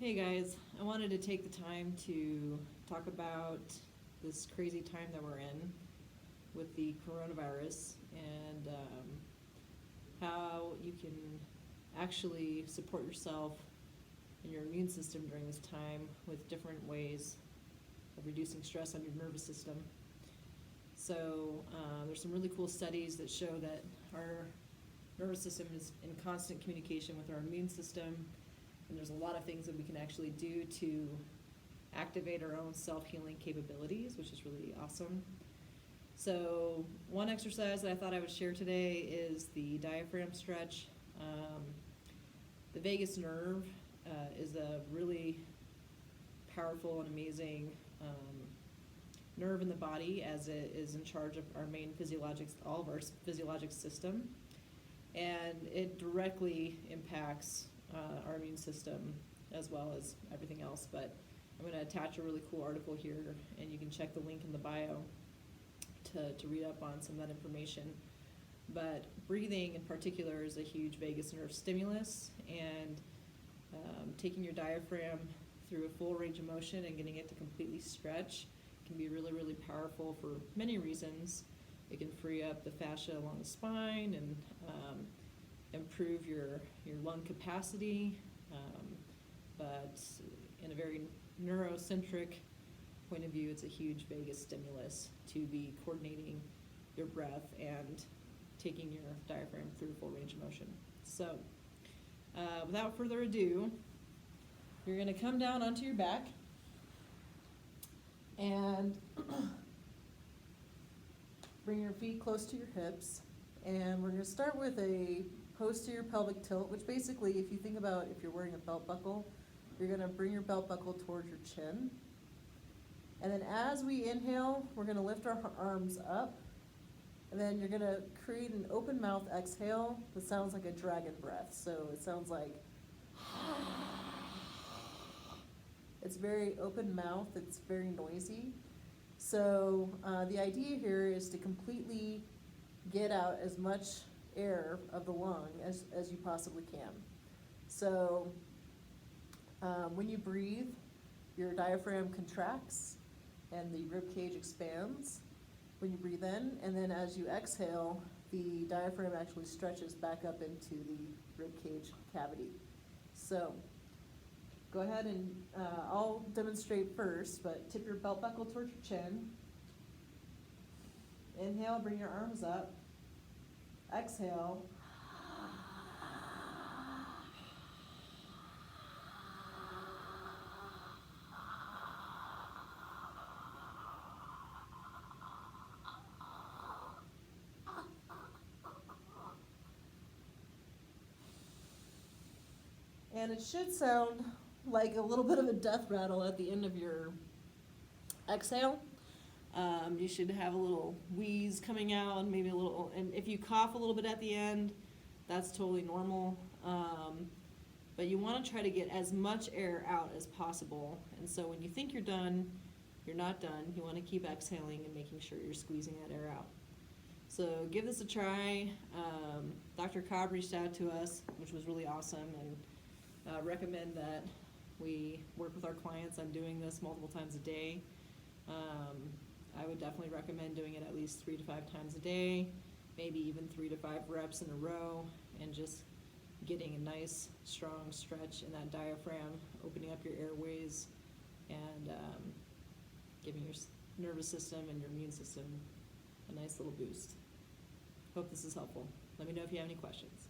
Hey guys, I wanted to take the time to talk about this crazy time that we're in with the coronavirus and how you can actually support yourself and your immune system during this time with different ways of reducing stress on your nervous system. So there's some really cool studies that show that our nervous system is in constant communication with our immune system, and there's a lot of things that we can actually do to activate our own self-healing capabilities, which is really awesome. So one exercise that I thought I would share today is the diaphragm stretch. The vagus nerve is a really powerful and amazing nerve in the body, as it is in charge of our main all of our physiologic system, and it directly impacts our immune system as well as everything else. But I'm going to attach a really cool article here, and you can check the link in the bio to read up on some of that information. But breathing in particular is a huge vagus nerve stimulus, and taking your diaphragm through a full range of motion and getting it to completely stretch can be really, really powerful for many reasons. It can free up the fascia along the spine and improve your lung capacity, but in a very neurocentric point of view, it's a huge vagus stimulus to be coordinating your breath and taking your diaphragm through full range of motion. So without further ado, you're going to come down onto your back and bring your feet close to your hips, and we're going to start with a posterior pelvic tilt, which basically, if you think about if you're wearing a belt buckle, you're going to bring your belt buckle towards your chin. And then as we inhale, we're going to lift our arms up, and then you're going to create an open mouth exhale that sounds like a dragon breath. So it sounds like it's very open mouth, it's very noisy. So the idea here is to completely get out as much air of the lung as you possibly can. So when you breathe, your diaphragm contracts and the rib cage expands when you breathe in, and then as you exhale, the diaphragm actually stretches back up into the rib cage cavity. So go ahead and I'll demonstrate first, but tip your belt buckle towards your chin. Inhale, bring your arms up. Exhale. And it should sound like a little bit of a death rattle at the end of your exhale. You should have a little wheeze coming out, maybe a little, and if you cough a little bit at the end, that's totally normal. But you want to try to get as much air out as possible. And so when you think you're done, you're not done. You want to keep exhaling and making sure you're squeezing that air out. So give this a try. Dr. Cobb reached out to us, which was really awesome, and recommend that we work with our clients on doing this multiple times a day. I would definitely recommend doing it at least 3 to 5 times a day, maybe even 3 to 5 reps in a row, and just getting a nice strong stretch in that diaphragm, opening up your airways, and giving your nervous system and your immune system a nice little boost. Hope this is helpful. Let me know if you have any questions.